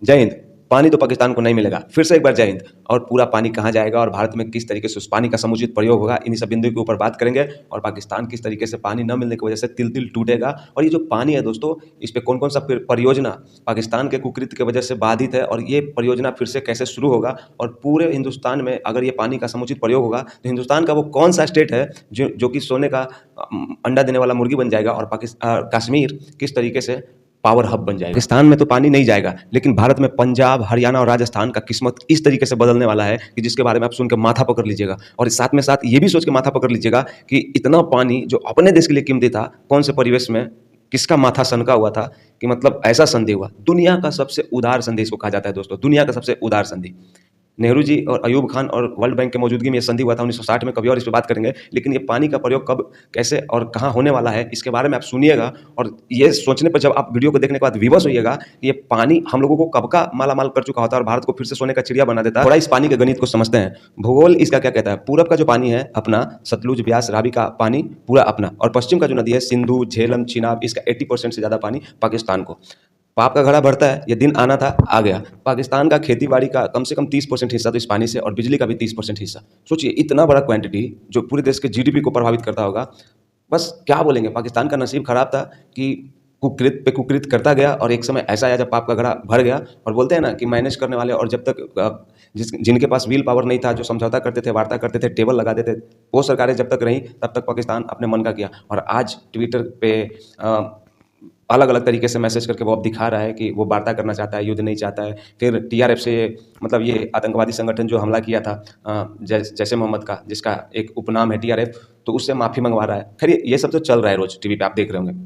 जय हिंद। पानी तो पाकिस्तान को नहीं मिलेगा। फिर से एक बार जय हिंद। और पूरा पानी कहाँ जाएगा और भारत में किस तरीके से उस पानी का समुचित प्रयोग होगा, इन्हीं सब बिंदु के ऊपर बात करेंगे। और पाकिस्तान किस तरीके से पानी न मिलने की वजह से तिल तिल टूटेगा, और ये जो पानी है दोस्तों, इस पे कौन कौन सा परियोजना पाकिस्तान के कुकृत्य की वजह से बाधित है, और ये परियोजना फिर से कैसे शुरू होगा, और पूरे हिंदुस्तान में अगर ये पानी का समुचित प्रयोग होगा तो हिंदुस्तान का वो कौन सा स्टेट है जो कि सोने का अंडा देने वाला मुर्गी बन जाएगा, और कश्मीर किस तरीके से पावर हब बन जाएगा। पाकिस्तान में तो पानी नहीं जाएगा, लेकिन भारत में पंजाब, हरियाणा और राजस्थान का किस्मत इस तरीके से बदलने वाला है कि जिसके बारे में आप सुन के माथा पकड़ लीजिएगा। और साथ में साथ ये भी सोच के माथा पकड़ लीजिएगा कि इतना पानी जो अपने देश के लिए कीमती था, कौन से परिवेश में किसका माथा सनका हुआ था कि मतलब ऐसा संधि हुआ। दुनिया का सबसे उदार संधि इसको कहा जाता है दोस्तों, दुनिया का सबसे उदार संधि। नेहरू जी और अयूब खान और वर्ल्ड बैंक के मौजूदगी में ये संधि हुआ था 1960 में। कभी और इस पर बात करेंगे, लेकिन ये पानी का प्रयोग कब, कैसे और कहाँ होने वाला है, इसके बारे में आप सुनिएगा। और ये सोचने पर जब आप वीडियो को देखने के बाद विवश होइएगा कि ये पानी हम लोगों को कब का मालामाल कर चुका होता है और भारत को फिर से सोने का चिड़िया बना देता है। थोड़ा इस पानी के गणित को समझते हैं। भूगोल इसका क्या कहता है। पूरब का जो पानी है अपना, सतलुज, ब्यास, रावी का पानी पूरा अपना, और पश्चिम का जो नदी है सिंधु, झेलम, चिनाब, इसका 80% से ज़्यादा पानी पाकिस्तान को। पाप का घड़ा भरता है, ये दिन आना था, आ गया। पाकिस्तान का खेती बाड़ी का कम से कम 30% हिस्सा तो इस पानी से, और बिजली का भी 30% हिस्सा। सोचिए इतना बड़ा क्वांटिटी जो पूरे देश के जीडीपी को प्रभावित करता होगा। बस क्या बोलेंगे, पाकिस्तान का नसीब खराब था कि कुकृत पे कुकृत करता गया, और एक समय ऐसा आया जब पाप का घड़ा भर गया। और बोलते हैं ना कि मैनेज करने वाले, और जब तक जिनके पास व्हील पावर नहीं था, जो समझौता करते थे, वार्ता करते थे, टेबल लगाते थे, वो सरकारें जब तक रहीं तब तक पाकिस्तान अपने मन का किया। और आज ट्विटर पे अलग अलग तरीके से मैसेज करके वो अब दिखा रहा है कि वो वार्ता करना चाहता है, युद्ध नहीं चाहता है। फिर टीआरएफ से मतलब ये आतंकवादी संगठन जो हमला किया था जैसे मोहम्मद का, जिसका एक उपनाम है टीआरएफ, तो उससे माफ़ी मंगवा रहा है। खैर ये सब तो चल रहा है, रोज़ टीवी पे आप देख रहे होंगे।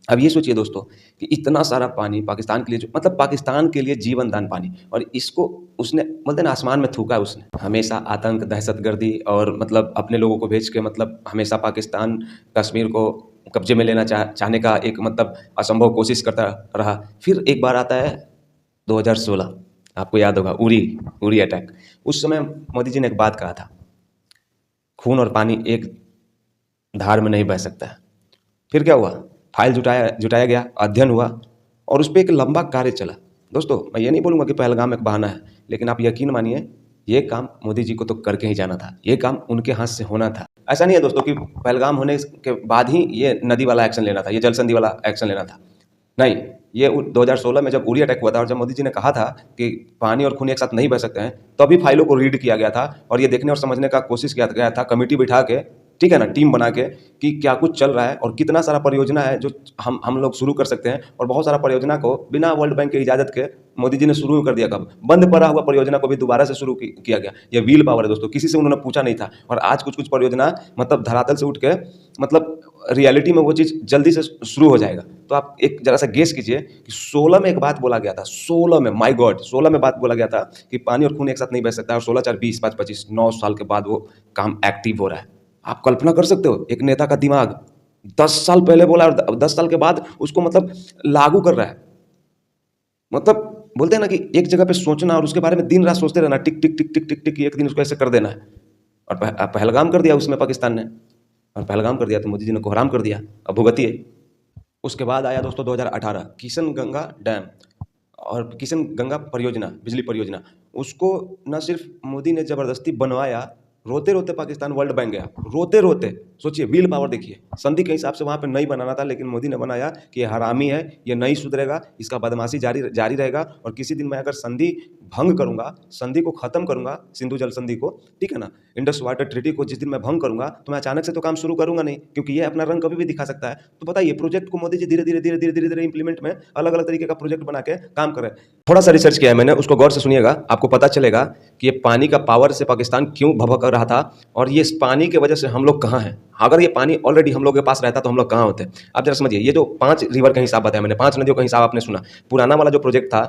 अब ये सोचिए दोस्तों कि इतना सारा पानी पाकिस्तान के लिए, जो मतलब पाकिस्तान के लिए जीवन दान पानी, और इसको उसने बोलते ना आसमान में थूका है उसने। हमेशा आतंक, दहशतगर्दी और मतलब अपने लोगों को भेज के मतलब हमेशा पाकिस्तान कश्मीर को कब्जे में लेना चाहने का एक मतलब असंभव कोशिश करता रहा। फिर एक बार आता है 2016, आपको याद होगा उरी अटैक। उस समय मोदी जी ने एक बात कहा था, खून और पानी एक धार में नहीं बह सकता है। फिर क्या हुआ, फाइल जुटाया गया, अध्ययन हुआ, और उस पर एक लंबा कार्य चला। दोस्तों मैं ये नहीं बोलूँगा कि पहलगाम एक बहाना है, लेकिन आप यकीन मानिए ये काम मोदी जी को तो करके ही जाना था, ये काम उनके हाथ से होना था। ऐसा नहीं है दोस्तों कि पहलगाम होने के बाद ही ये नदी वाला एक्शन लेना था, ये जल संधि वाला एक्शन लेना था। नहीं, ये 2016 में जब उरी अटैक हुआ था और जब मोदी जी ने कहा था कि पानी और खून एक साथ नहीं बह सकते हैं, तभी फाइलों को रीड किया गया था और ये देखने और समझने का कोशिश किया गया था, कमेटी बिठा के, ठीक है ना, टीम बना के, कि क्या कुछ चल रहा है और कितना सारा परियोजना है जो हम लोग शुरू कर सकते हैं। और बहुत सारा परियोजना को बिना वर्ल्ड बैंक की इजाज़त के मोदी जी ने शुरू कर दिया। कब बंद पड़ा हुआ परियोजना को भी दोबारा से शुरू किया गया। ये व्हील पावर है दोस्तों, किसी से उन्होंने पूछा नहीं था। और आज कुछ कुछ परियोजना मतलब धरातल से उठ के मतलब रियलिटी में वो चीज़ जल्दी से शुरू हो जाएगा। तो आप एक जरा सा गेस कीजिए कि 16 में एक बात बोला गया था, 16 में, माय गॉड, 16 में बात बोला गया था कि पानी और खून एक साथ नहीं बह सकता, और 16, 4, 20, 5, 25, 9 साल के बाद वो काम एक्टिव हो रहा है। आप कल्पना कर सकते हो, एक नेता का दिमाग 10 साल पहले बोला और 10 साल के बाद उसको मतलब लागू कर रहा है। मतलब बोलते हैं ना कि एक जगह पे सोचना और उसके बारे में दिन रात सोचते रहना, टिक टिक टिक टिक टिक टिक, एक दिन उसको ऐसे कर देना है। और पहलगाम कर दिया उसमें पाकिस्तान ने, और पहलगाम कर दिया तो मोदी जी ने कोहराम कर दिया। अब भुगतिए। उसके बाद आया दोस्तों 2018 किशन गंगा डैम और किशन गंगा परियोजना, बिजली परियोजना। उसको न सिर्फ मोदी ने ज़बरदस्ती बनवाया, रोते रोते पाकिस्तान वर्ल्ड बैंक गया, रोते रोते। सोचिए व्हील पावर देखिए, संधि के हिसाब से वहाँ पे नहीं बनाना था, लेकिन मोदी ने बनाया कि ये हरामी है, ये नहीं सुधरेगा, इसका बदमाशी जारी रहेगा, और किसी दिन मैं अगर संधि भंग करूंगा, संधि को खत्म करूंगा, सिंधु जल संधि को, ठीक है ना, इंडस वाटर ट्रीटी को जिस दिन मैं भंग करूंगा, तो मैं अचानक से तो काम शुरू करूंगा नहीं, क्योंकि ये अपना रंग कभी भी दिखा सकता है। तो बताइए, प्रोजेक्ट को मोदी जी धीरे धीरे धीरे धीरे धीरे धीरे इंप्लीमेंट में अलग अलग तरीके का प्रोजेक्ट बना के काम कर रहे हैं। थोड़ा सा रिसर्च किया है मैंने, उसको गौर से सुनिएगा, आपको पता चलेगा कि ये पानी का पावर से पाकिस्तान क्यों भभक रहा था, और ये इस पानी की वजह से हम लोग कहाँ हैं। अगर ये पानी ऑलरेडी हम लोग के पास रहता तो हम लोग कहाँ होते। आप जरा समझिए, ये जो 5 रिवर का हिसाब बताया मैंने, 5 नदियों का हिसाब आपने सुना। पुराना वाला जो प्रोजेक्ट था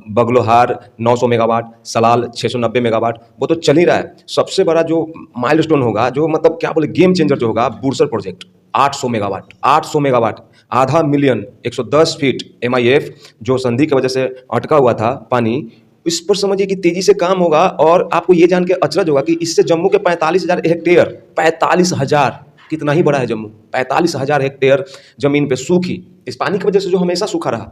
बगलोहार 900 मेगावाट, सलाल 690 मेगावाट, वो तो चल ही रहा है। सबसे बड़ा जो माइलस्टोन होगा, जो मतलब क्या बोले गेम चेंजर जो होगा, बुरसर प्रोजेक्ट 800 मेगावाट, 800 मेगावाट, आधा मिलियन 110 फीट MIF जो संधि की वजह से अटका हुआ था पानी, इस पर समझिए कि तेजी से काम होगा। और आपको ये जान के अचरज होगा कि इससे जम्मू के 45,000 हेक्टेयर, 45,000, कितना ही बड़ा है जम्मू, 45,000 हेक्टेयर जमीन पे सूखी, इस पानी की वजह से जो हमेशा सूखा रहा।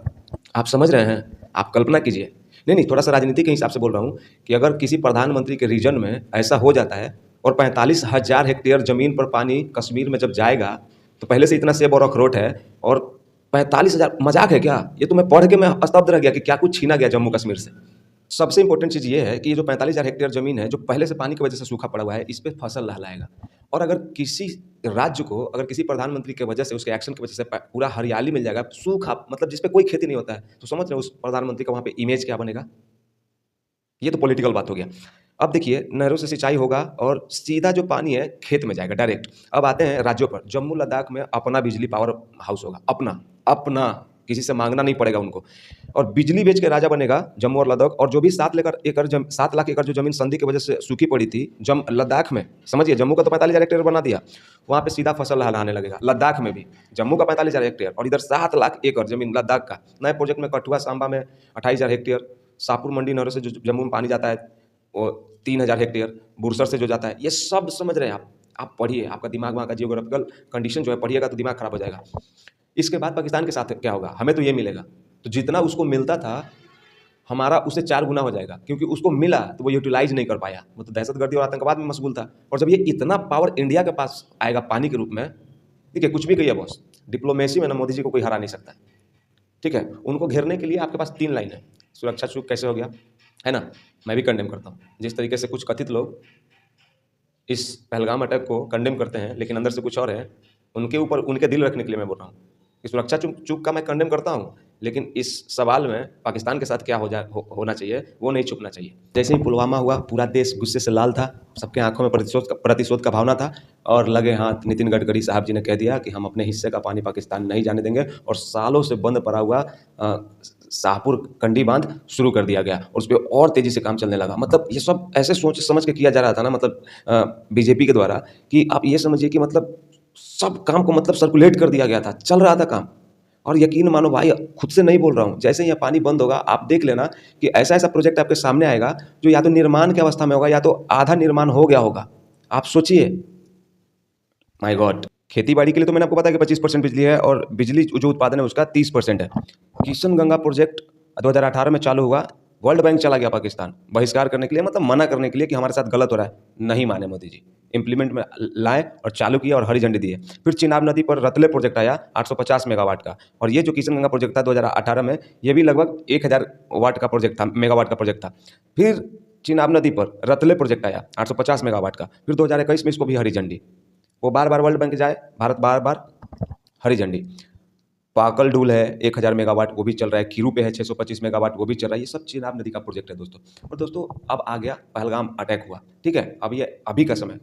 आप समझ रहे हैं, आप कल्पना कीजिए नहीं नहीं, थोड़ा सा राजनीति के हिसाब से बोल रहा हूँ कि अगर किसी प्रधानमंत्री के रीजन में ऐसा हो जाता है और 45,000 हेक्टेयर ज़मीन पर पानी कश्मीर में जब जाएगा, तो पहले से इतना सेब और अखरोट है और 45,000 मजाक है क्या? ये तो मैं पढ़ के मैं स्तब्ध रह गया कि क्या कुछ छीना गया जम्मू कश्मीर से। सबसे इंपॉर्टेंट चीज़ ये है कि ये जो 45,000 हेक्टेयर ज़मीन है, जो पहले से पानी की वजह से सूखा पड़ा हुआ है, इस पे फसल लहलाएगा। और अगर किसी राज्य को, अगर किसी प्रधानमंत्री की वजह से, उसके एक्शन की वजह से पूरा हरियाली मिल जाएगा, सूखा मतलब जिस पे कोई खेती नहीं होता है, तो समझ रहे हो उस प्रधानमंत्री का वहाँ पे इमेज क्या बनेगा? ये तो पॉलिटिकल बात हो गया। अब देखिए, नहरों से सिंचाई होगा और सीधा जो पानी है खेत में जाएगा डायरेक्ट। अब आते हैं राज्यों पर। जम्मू लद्दाख में अपना बिजली पावर हाउस होगा, अपना अपना, किसी से मांगना नहीं पड़ेगा उनको। और बिजली बेच के राजा बनेगा जम्मू और लद्दाख। और जो भी 7 लाख एकड़ जो जमीन संधि की वजह से सूखी पड़ी थी लद्दाख में, समझिए जम्मू का तो 45,000 हेक्टेयर बना दिया, वहाँ पे सीधा फसल लहलाने लगेगा। लद्दाख में भी जम्मू का 45,000 हेक्टेयर और इधर 7 लाख एकड़ जमीन लद्दाख का। नए प्रोजेक्ट में कठुआ सांबा में 28,000 हेक्टेयर, शाहपुर मंडी नहरों से जो जम्मू में पानी जाता है वो 3,000 हेक्टेयर, बुरसर से जो जाता है, ये सब समझ रहे हैं आप पढ़िए, आपका दिमाग वहाँ का जियोग्राफिकल कंडीशन जो है पढ़िएगा तो दिमाग खराब हो जाएगा। इसके बाद पाकिस्तान के साथ क्या होगा? हमें तो ये मिलेगा, तो जितना उसको मिलता था हमारा उससे 4 गुना हो जाएगा, क्योंकि उसको मिला तो वो यूटिलाइज नहीं कर पाया, वो तो दहशतगर्दी और आतंकवाद में मशगूल था। और जब ये इतना पावर इंडिया के पास आएगा पानी के रूप में, देखिए कुछ भी कहिए बॉस, डिप्लोमेसी में ना मोदी जी को कोई हरा नहीं सकता, ठीक है। उनको घेरने के लिए आपके पास 3 लाइन है। सुरक्षा चूक कैसे हो गया, है ना, मैं भी कंडेम करता हूँ। जिस तरीके से कुछ कथित लोग इस पहलगाम अटैक को कंडेम करते हैं लेकिन अंदर से कुछ और है, उनके ऊपर उनके दिल रखने के लिए मैं बोल रहा हूँ कि सुरक्षा चूक का मैं कंडेम करता हूँ, लेकिन इस सवाल में पाकिस्तान के साथ क्या होना चाहिए वो नहीं चुकना चाहिए। जैसे ही पुलवामा हुआ, पूरा देश गुस्से से लाल था, सबके आंखों में प्रतिशोध का भावना था, और लगे हाथ नितिन गडकरी साहब जी ने कह दिया कि हम अपने हिस्से का पानी पाकिस्तान नहीं जाने देंगे, और सालों से बंद पड़ा हुआ शाहपुर कंडी बांध शुरू कर दिया गया और उस पर और तेज़ी से काम चलने लगा। मतलब ये सब ऐसे सोच समझ के किया जा रहा था ना, मतलब बीजेपी के द्वारा, कि आप ये समझिए कि मतलब सब काम को मतलब सर्कुलेट कर दिया गया था, चल रहा था काम। और यकीन मानो भाई, खुद से नहीं बोल रहा हूँ, जैसे ही यह पानी बंद होगा आप देख लेना कि ऐसा ऐसा प्रोजेक्ट आपके सामने आएगा जो या तो निर्माण की अवस्था में होगा या तो आधा निर्माण हो गया होगा। आप सोचिए, माय गॉड। खेती बाड़ी के लिए तो मैंने आपको बताया कि 25% बिजली है और बिजली जो उत्पादन है उसका 30% है। किशन गंगा प्रोजेक्ट 2018 में चालू हुआ, वर्ल्ड बैंक चला गया पाकिस्तान बहिष्कार करने के लिए, मतलब मना करने के लिए कि हमारे साथ गलत हो रहा है। नहीं माने मोदी जी, इम्प्लीमेंट में लाए और चालू किया और हरी झंडी दिए। फिर चिनाब नदी पर रतले प्रोजेक्ट आया 850 मेगावाट का, और ये जो किशन गंगा प्रोजेक्ट था 2018 में, ये भी लगभग 1000 वाट का प्रोजेक्ट था, मेगावाट का प्रोजेक्ट था। फिर चिनाब नदी पर रतले प्रोजेक्ट आया 850 मेगावाट का, फिर 2021 में इसको भी हरी झंडी। वो बार बार वर्ल्ड बैंक जाए, भारत बार बार हरी झंडी। पाकल डूल है 1000 मेगावाट, वो भी चल रहा है। कीरू पे है 625 मेगावाट, वो भी चल रहा है। ये सब चिनाब नदी का प्रोजेक्ट है दोस्तों। और दोस्तों अब आ गया पहलगाम अटैक हुआ, ठीक है। अब ये अभी का समय,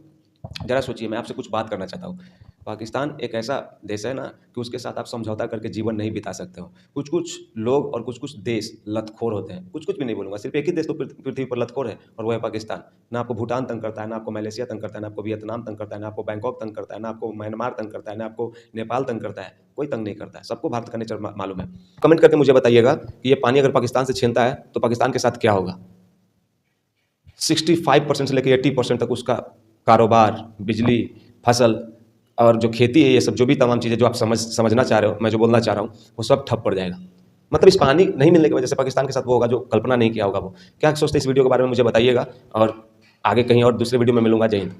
जरा सोचिए, मैं आपसे कुछ बात करना चाहता हूँ। पाकिस्तान एक ऐसा देश है ना कि उसके साथ आप समझौता करके जीवन नहीं बिता सकते हो। कुछ कुछ लोग और कुछ कुछ देश लतखोर होते हैं, कुछ कुछ भी नहीं बोलूँगा, सिर्फ एक ही देश तो पृथ्वी पर लतखोर है, और वो है पाकिस्तान। ना आपको भूटान तंग करता है, ना आपको मलेशिया तंग करता है, ना आपको वियतनाम तंग करता है, ना आपको बैंकॉक तंग करता है, ना आपको म्यांमार तंग करता है, ना आपको नेपाल तंग करता है। कोई तंग नहीं करता है, सबको भारत का नेचर मालूम है। कमेंट करके मुझे बताइएगा कि ये पानी अगर पाकिस्तान से छीनता है तो पाकिस्तान के साथ क्या होगा। 65% से लेकर 80% तक उसका कारोबार, बिजली, फसल और जो खेती है, ये सब जो भी तमाम चीज़ें जो आप समझना चाह रहे हो, मैं जो बोलना चाह रहा हूँ, वो सब ठप पड़ जाएगा। मतलब इस पानी नहीं मिलने की वजह से पाकिस्तान के साथ वो होगा जो कल्पना नहीं किया होगा। वो क्या सोचते हैं इस वीडियो के बारे में मुझे बताइएगा, और आगे कहीं और दूसरे वीडियो में मिलूंगा। जय हिंद।